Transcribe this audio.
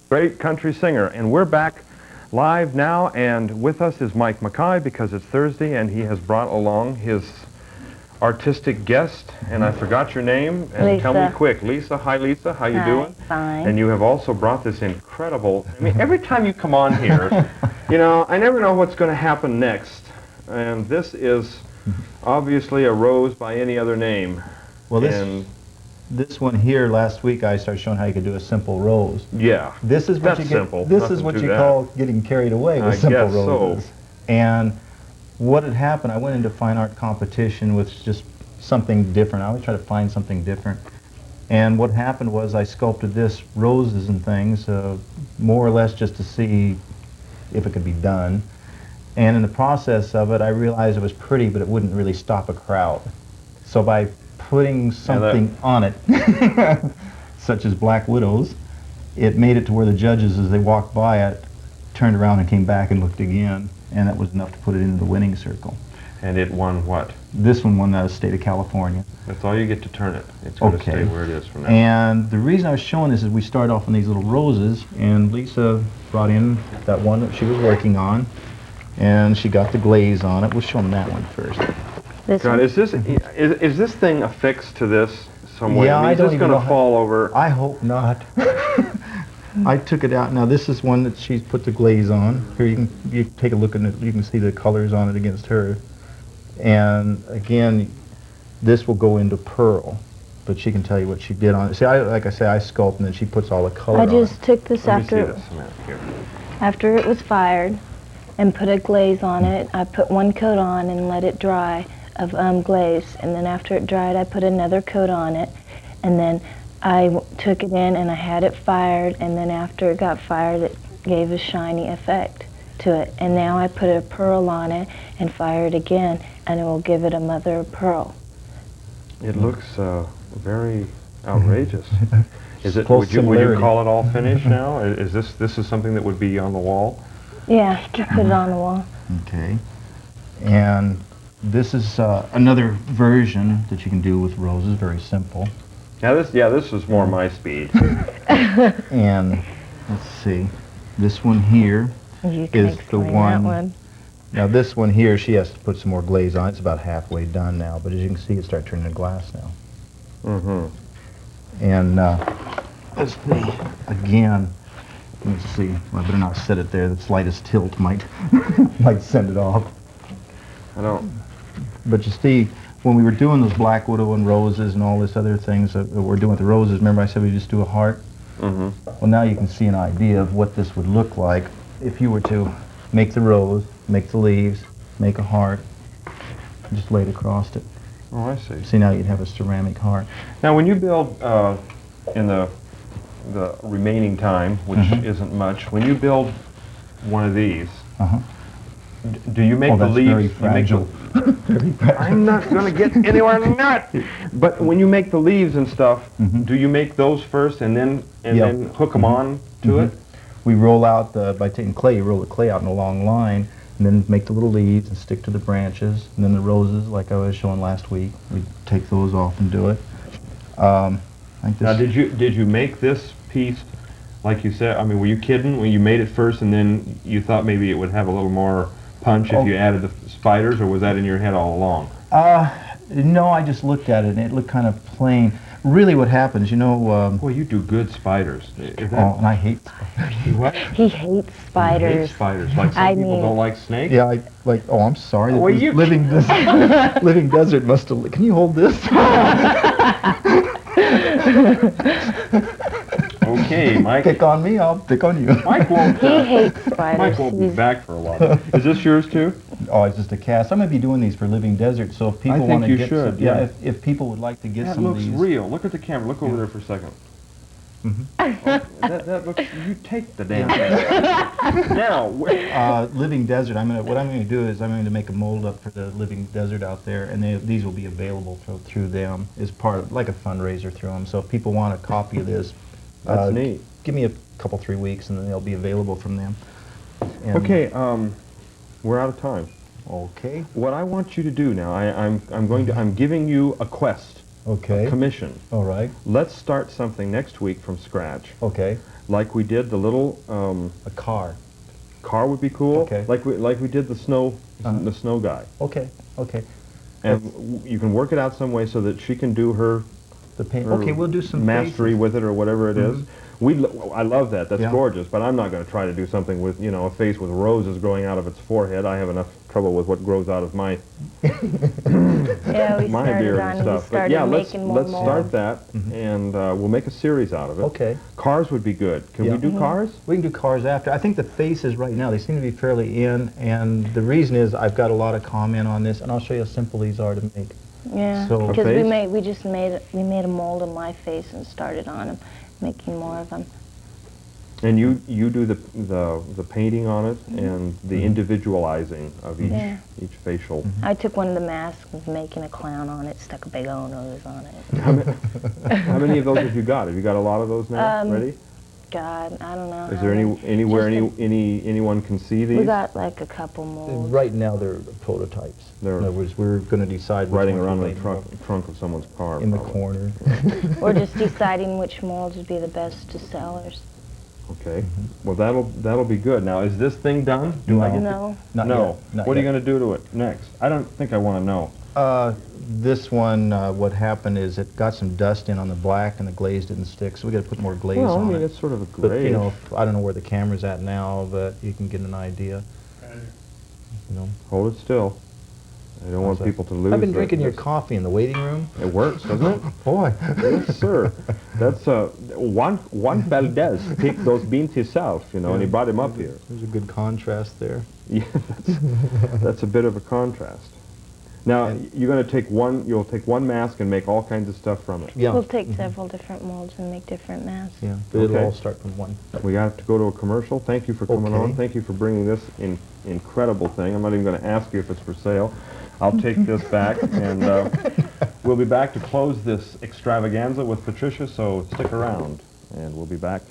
great country singer. And we're back live now, and with us is Mike Mackay because it's Thursday, and he has brought along his artistic guest, and I forgot your name, and Lisa. tell me quick. Lisa, hi Lisa, how you doing? Fine. And you have also brought this incredible, I mean, every time you come on here, you know, I never know what's going to happen next, and this is obviously a rose by any other name. Well, and this one here, last week I started showing how you could do a simple rose. yeah, This is what that's you get, simple. This Nothing is what to you that. call getting carried away with I simple guess so. roses. And what had happened, I went into fine art competition with just something different. I always try to find something different. And what happened was I sculpted this roses and things, more or less just to see if it could be done. And in the process of it, I realized it was pretty, but it wouldn't really stop a crowd. So by putting something on it, such as Black Widows, it made it to where the judges, as they walked by it, turned around and came back and looked again, and that was enough to put it into the winning circle. And it won what? This one won the state of California. That's all you get to turn it. It's going to Okay. stay where it is from now. And the reason I was showing this is we start off on these little roses, and Lisa brought in that one that she was working on, and she got the glaze on it. We'll show them that one first. This God, one? is this thing affixed to this some way? Yeah, I mean, I is don't this even going know to how- fall over? I hope not. I took it out. Now this is one that she's put the glaze on. Here you take a look at it. You can see the colors on it against her. And again, this will go into pearl, but she can tell you what she did on it. See, like I say, I sculpt and then she puts all the color I on just took this Let me see after this. Samantha, here. after it was fired and put a glaze on it. I put one coat on and let it dry of glaze, and then after it dried I put another coat on it, and then I took it in and I had it fired, and then after it got fired it gave a shiny effect to it, and now I put a pearl on it and fire it again, and it will give it a mother of pearl. It looks very outrageous. Is it? Close Would you similarity. call it all finished now? Is this is something that would be on the wall? Yeah, just put it on the wall. Okay. And this is another version that you can do with roses, very simple. Now this is more my speed. And let's see, this one here You can is the explain one. that one. Now this one here, she has to put some more glaze on. It's about halfway done now, but as you can see, it's starting to turn into glass now. Mm-hmm. And let's see, again, let's see, well, I better not set it there. The slightest tilt might might send it off. I don't. But you see, when we were doing those Black Widow and roses and all this other things that we're doing with the roses, remember I said we just do a heart? Mm-hmm. Well, now you can see an idea of what this would look like if you were to make the rose, make the leaves, make a heart, and just lay it across it. Oh, I see. See, now you'd have a ceramic heart. Now, when you build in the remaining time, which isn't much, when you build one of these, Uh-huh. do you make Oh, the that's leaves? very you make fragile. Very fragile. I'm not going to get anywhere near it. But when you make the leaves and stuff, do you make those first and then Yeah. then hook them on to it? We roll out, by taking clay, you roll the clay out in a long line, and then make the little leaves and stick to the branches. And then the roses, like I was showing last week, we take those off and do it. I think Now, this, did you make this piece like you said? I mean, were you kidding when you made it first and then you thought maybe it would have a little more punch if you added the spiders, or was that in your head all along? no, I just looked at it, and it looked kind of plain. Really what happens, you know, Boy, you do good spiders. Is that, oh, and I hate spiders. what? He hates You hate spiders. spiders. Like some I people mean- don't like snakes? Yeah, oh, I'm sorry. Well, This you- living, living desert must have, can you hold this? Okay, Mike. Pick on me, I'll pick on you. Mike won't. He hates spiders. Mike won't be He's- back for a while. Is this yours too? Oh, it's just a cast. I'm going to be doing these for Living Desert, so if people think want to you get should, some, yeah. if people would like to get That some of looks these. real. Look at the camera. Look over there for a second. That looks. You take the damn thing. Now, Living Desert, what I'm going to do is I'm going to make a mold up for the Living Desert out there, and these will be available through them as part of, like a fundraiser through them. So if people want a copy of this, that's neat. give me a couple, 3 weeks, and then they'll be available from them. And- Okay, we're out of time. Okay. What I want you to do now, I'm giving you a quest. Okay. commission. All right. Let's start something next week from scratch. Okay. Like we did the little A car. car would be cool. Okay. Like we did the snow guy. Okay. Okay. And you can work it out some way so that she can do her The paint. her Okay, we'll do some mastery faces. with it or whatever it is. I love that. That's Yeah. gorgeous. But I'm not going to try to do something with a face with roses growing out of its forehead. I have enough trouble with what grows out of my Yeah, we my started beard on, and we stuff. But started yeah, let's making more start molds. that and we'll make a series out of it. Okay. Cars would be good. Can Yeah. we do cars? We can do cars after. I think the faces right now, they seem to be fairly in, and the reason is I've got a lot of comment on this, and I'll show you how simple these are to make. Yeah, So- because face? we made a mold of my face and started on them, making more of them. And you do the painting on it and the individualizing of Yeah. each facial. I took one of the masks, was making a clown on it, stuck a big old nose on it. How many of those have you got? Have you got a lot of those now ready? God, I don't know. Is how there many. anywhere Just anyone can see these? We got like a couple molds. Right now, they're prototypes. They're In other words, we're going to decide which riding ones around we're in the painting trunk of someone's car. in the probably. corner. Or just deciding which molds would be the best to sellers. Okay. Well, that'll be good. Now, is this thing done? Do I get to- No. Not no. yet, not What are you yet. going to do to it next? I don't think I want to know. This one, what happened is it got some dust in on the black, and the glaze didn't stick, so we got to put more glaze Well, I on mean, it. it's sort of a But gray. I don't know where the camera's at now, but you can get an idea. Hold it still. I don't want How's that? people to lose. I've been drinking your this. coffee in the waiting room. It works, doesn't it? Boy. Yes, sir. That's Juan Valdez picked those beans himself, and he brought him up here. There's a good contrast there. Yeah, that's a bit of a contrast. Now, you're going to take you'll take one mask and make all kinds of stuff from it. Yeah. We'll take several different molds and make different masks. Yeah, but it'll Okay. all start from one. We have to go to a commercial. Thank you for coming Okay. on. Thank you for bringing this incredible thing. I'm not even going to ask you if it's for sale. I'll take this back, and we'll be back to close this extravaganza with Patricia, so stick around, and we'll be back